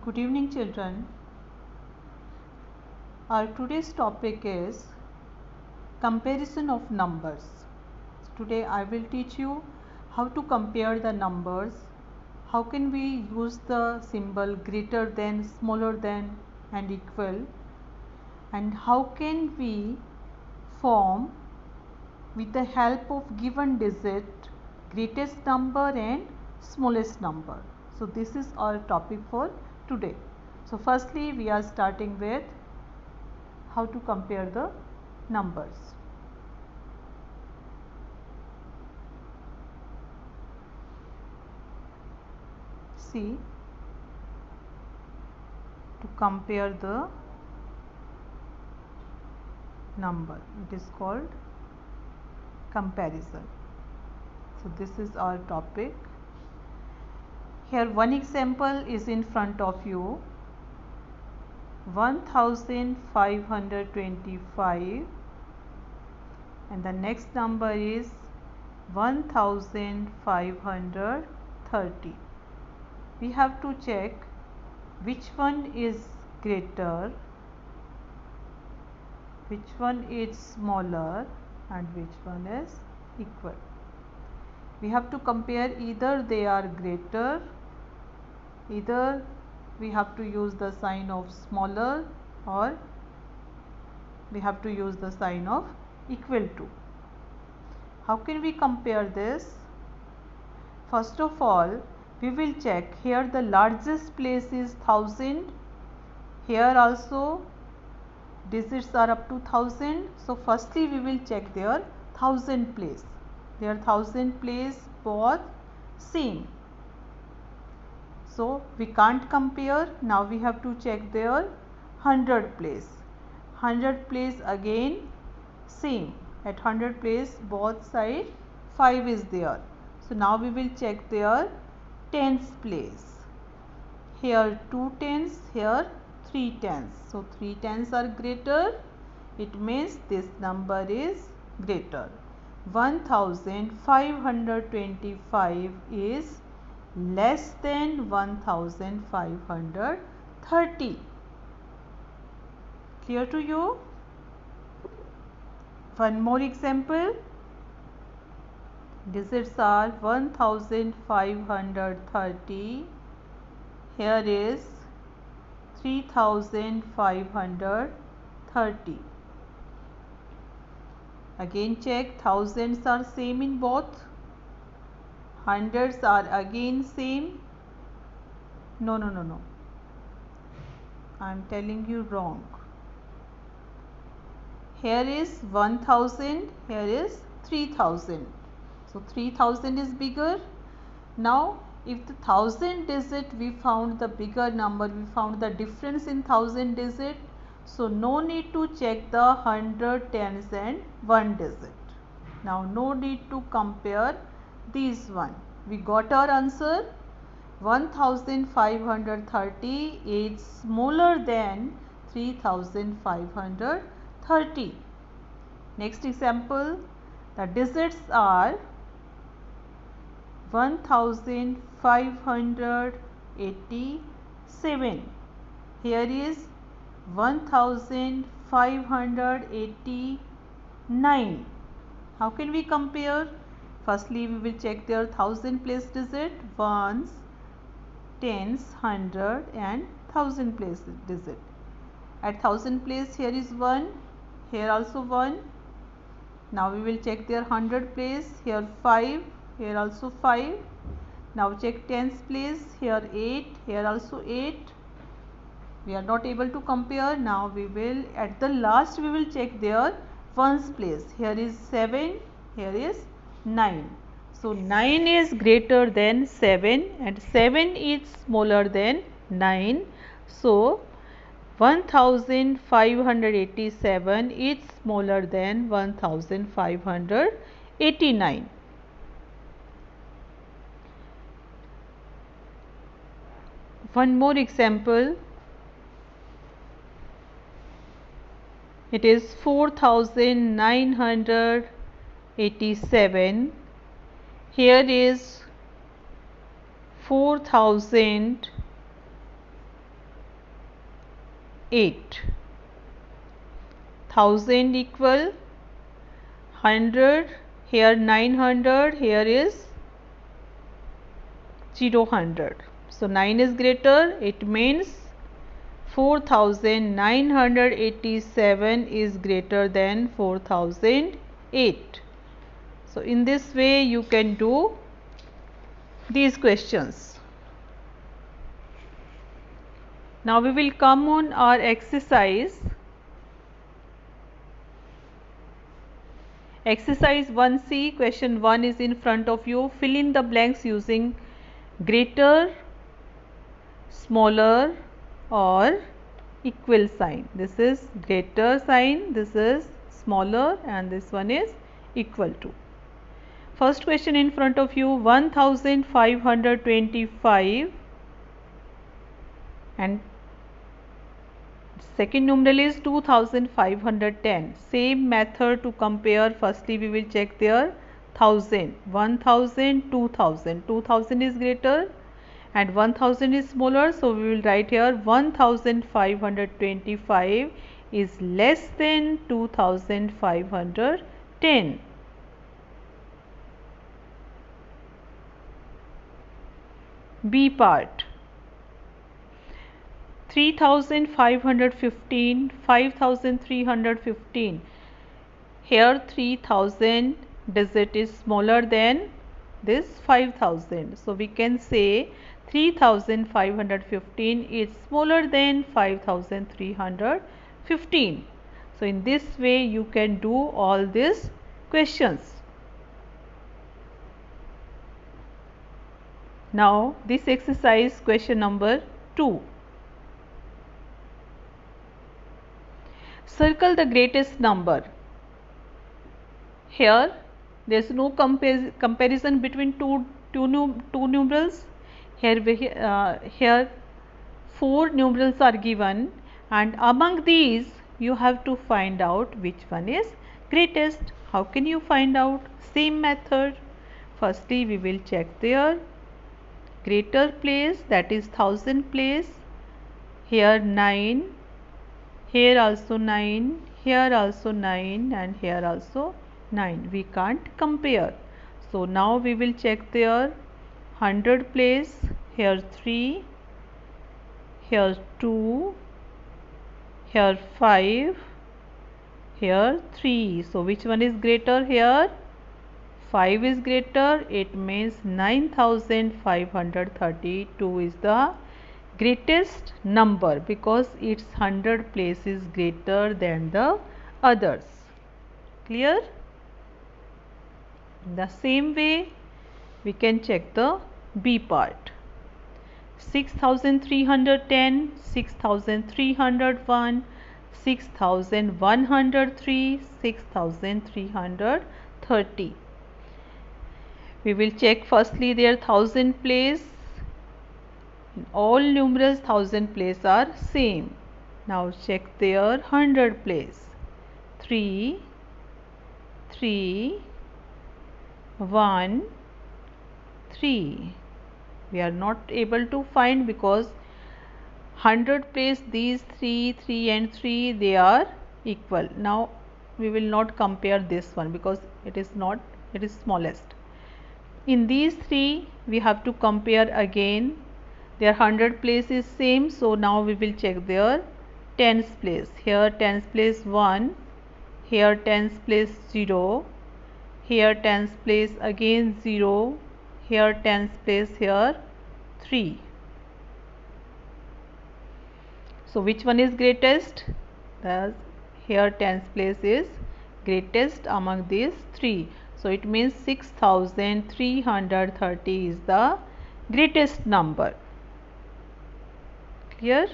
Good evening, children. Our today's topic is comparison of numbers. Today I will teach you how to compare the numbers. How can we use the symbol greater than, smaller than and equal, and how can we form with the help of given digit greatest number and smallest number. So this is our topic for today. So firstly we are starting with how to compare the numbers. See, to compare the number, it is called comparison. So this is our topic. Here one example is in front of you. 1525 and the next number is 1530. We have to check which one is greater, which one is smaller and which one is equal. We have to compare either they are greater, either we have to use the sign of smaller, or we have to use the sign of equal to. How can we compare this? First of all, we will check here the largest place is 1000. Here also digits are up to 1000. So firstly we will check their 1000 place. Their 1000 place both same. So we can't compare. Now we have to check their 100 place. 100 place again same. At 100 place both side 5 is there. So now we will check their tens place. Here 2 tens, here 3 tens. So 3 tens are greater. It means this number is greater. 1525 is less than 1530. Clear to you? One more example. Digits are 1530. Here is 3530. Again check, thousands are same in both. Hundreds are again same. No. I am telling you wrong. Here is 1000, here is 3000. So 3000 is bigger. Now if the 1000 digit we found the bigger number, we found the difference in 1000 digit. So no need to check the 100 tens and 1 digit. Now no need to compare these one. We got our answer. 1530 is smaller than 3530. Next example, the digits are 1587. Here is 1589. How can we compare? Firstly, we will check their 1000 place digit, ones, tens, 100 and 1000 place digit. At 1000 place here is 1, here also 1. Now we will check their 100 place, here 5, here also 5. Now check tens place, here 8, here also 8. We are not able to compare. Now we will, at the last we will check their ones place. Here is 7, here is 9. So 9 is greater than 7 and 7 is smaller than 9. So 1587 is smaller than 1589. One more example. It is 4987. Here is 4000 8. 1000 equal 100, here 900, here is 0, 100. So 9 is greater, it means 4987 is greater than 4008. So in this way you can do these questions. Now we will come on our exercise. Exercise 1C, question 1 is in front of you. Fill in the blanks using greater, smaller or equal sign. This is greater sign, this is smaller, and this one is equal to. First question in front of you, 1525 and second numeral is 2510. Same method to compare. Firstly we will check their 1000, 1000, 2000. 2000 is greater and 1000 is smaller, so we will write here 1525 is less than 2510. B part, 3515, 5315. Here 3000 digit is smaller than this 5000. So we can say 3515 is smaller than 5315. So in this way you can do all these questions. Now this exercise, question number 2. Circle the greatest number. Here there is no comparison between two numerals. Here 4 numerals are given, and among these you have to find out which one is greatest. How can you find out? Same method. Firstly we will check their greater place, that is 1000 place. Here 9, here also 9, here also 9, and here also 9. We can't compare. So now we will check their 100 place. Here 3, here 2, here 5, here 3. So which one is greater here? 5 is greater. It means 9532 is the greatest number because its 100 place is greater than the others. Clear? In the same way we can check the B part. 6310, 6301, 6103, 6330. We will check firstly their 1000 place. In all numerals 1000 place are same. Now check their 100 place. 3, 3, 1, 3. We are not able to find because 100 place these 3, 3 and 3 they are equal. Now we will not compare this one because it is smallest. In these 3 we have to compare again. Their 100 place is same, so now we will check their tens place. Here tens place 1, here tens place 0, here tens place again 0, here tens place here 3. So which one is greatest? Thus here tens place is greatest among these 3. So it means 6330 is the greatest number. Clear?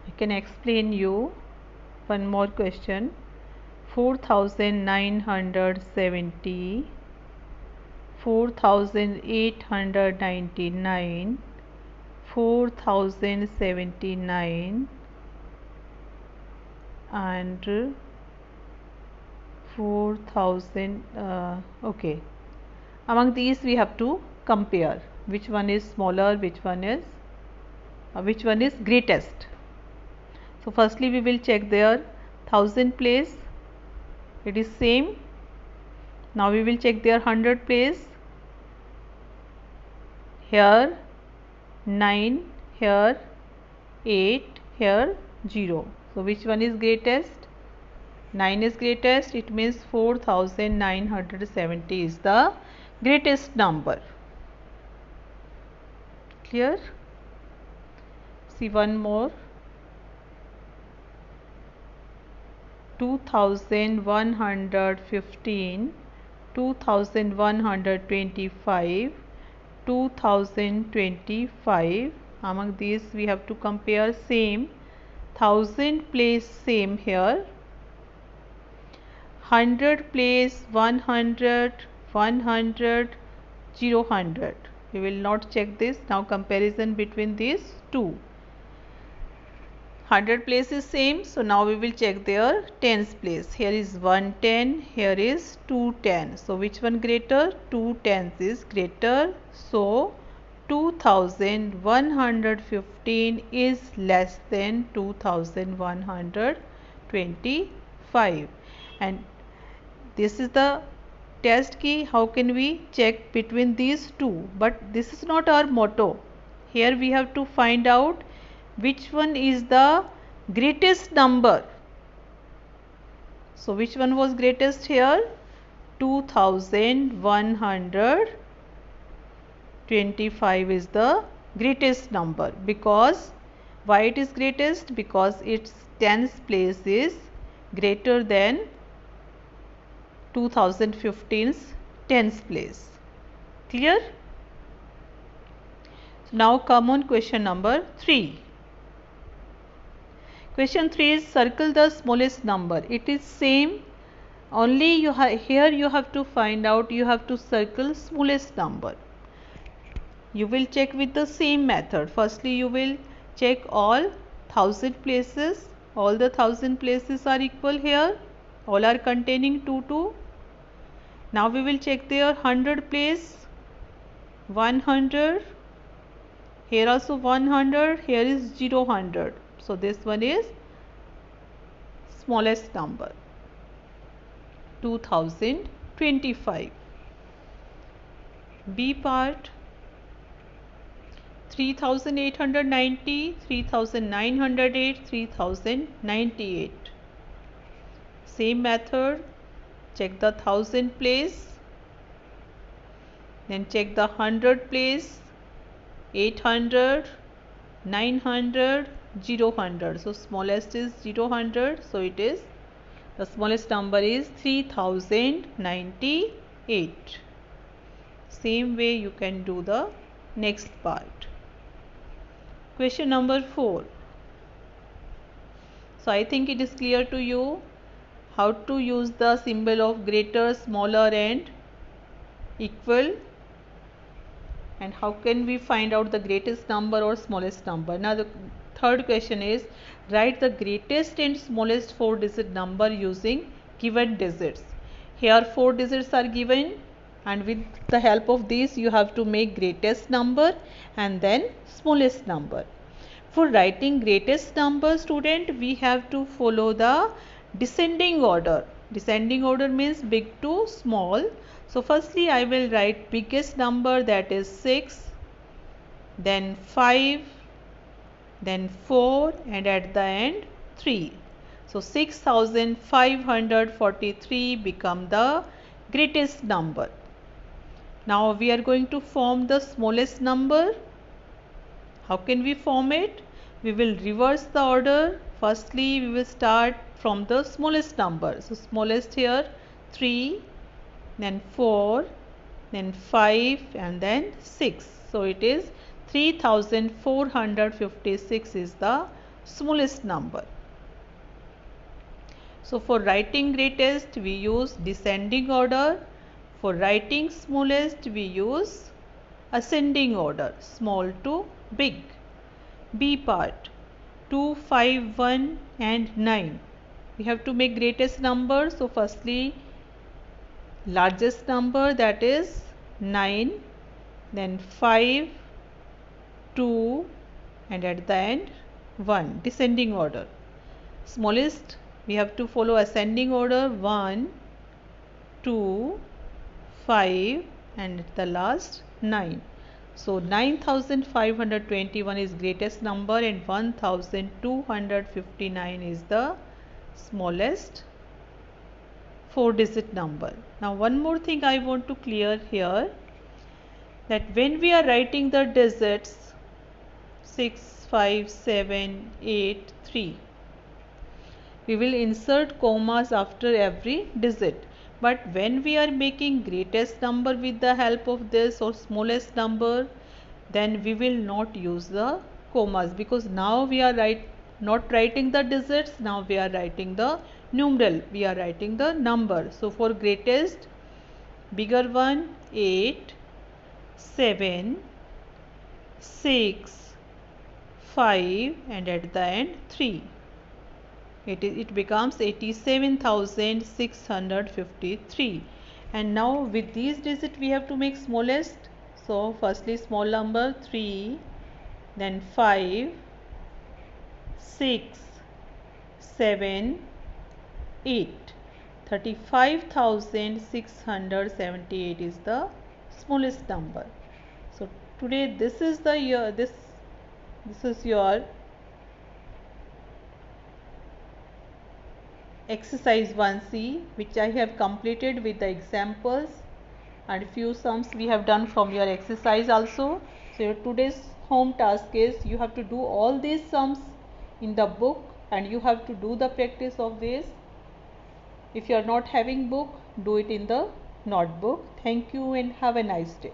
I can explain you one more question. 4970, 4899, 4079 and 4000 okay, Among these we have to compare which one is smaller, which one is greatest. So firstly we will check their thousand place, it is same. Now we will check their hundred place, here 9, here 8, here 0. So which one is greatest? 9 is greatest, it means 4970 is the greatest number. Clear? See one more. 2115, 2125, 2025. Among these we have to compare same. 1000 place same here. 100 place 100, 100, 0, 100. We will not check this. Now comparison between these two. 100 place is same, so now we will check their tens place. Here is 110, here is 210. So which one greater? 2 tens is greater. So 2115 is less than 2125. And this is the test key. How can we check between these two? But this is not our motto. Here we have to find out which one is the greatest number. So which one was greatest here? 2125 is the greatest number. Because why it is greatest? Because its tens place is greater than 2015's tens place. Clear? So now come on question number 3. Question 3 is circle the smallest number. It is same, only here you have to find out, you have to circle smallest number. You will check with the same method. Firstly you will check all 1000 places. All the 1000 places are equal here. All are containing 2, 2. Now we will check their 100 place. 100. Here also 100. Here is 0, 100. So this one is smallest number, 2025. B part, 3890, 3908, 3098. Same method, check the 1000 place, then check the 100 place, 800, 900, 0, 100. So smallest is 0, 100. So it is, the smallest number is 3098. Same way you can do the next part. Question number 4. So I think it is clear to you how to use the symbol of greater, smaller and equal, and how can we find out the greatest number or smallest number. Now the third question is, write the greatest and smallest 4-digit number using given digits. Here 4 digits are given, and with the help of these you have to make greatest number and then smallest number. For writing greatest number, student, we have to follow the descending order. Descending order means big to small. So firstly I will write biggest number, that is 6, then 5, then 4, and at the end 3. So 6543 become the greatest number. Now we are going to form the smallest number. How can we form it? We will reverse the order. Firstly we will start from the smallest number. So smallest here 3, then 4, then 5, and then 6. So it is 3456 is the smallest number. So for writing greatest we use descending order. For writing smallest we use ascending order, small to big. B part, 2, 5, 1 and 9. We have to make greatest number. So firstly largest number, that is 9, then 5, 2, and at the end 1, descending order. Smallest we have to follow ascending order, 1, 2, 5, and at the last 9. So 9521 is greatest number and 1259 is the smallest 4-digit number. Now one more thing I want to clear here, that when we are writing the digits 6, 5, 7, 8, 3, we will insert commas after every digit. But when we are making greatest number with the help of this or smallest number, then we will not use the commas, because now we are not writing the digits, now we are writing the numeral, we are writing the number. So for greatest, bigger one 8, 7, 6, 5, and at the end 3. It becomes 87,653. And now with these digits we have to make smallest. So firstly small number 3, then 5, 6, 7, 8. 35,678 is the smallest number. So today this is your exercise 1C, which I have completed with the examples, and few sums we have done from your exercise also. So your today's home task is you have to do all these sums in the book and you have to do the practice of this. If you are not having book, do it in the notebook. Thank you and have a nice day.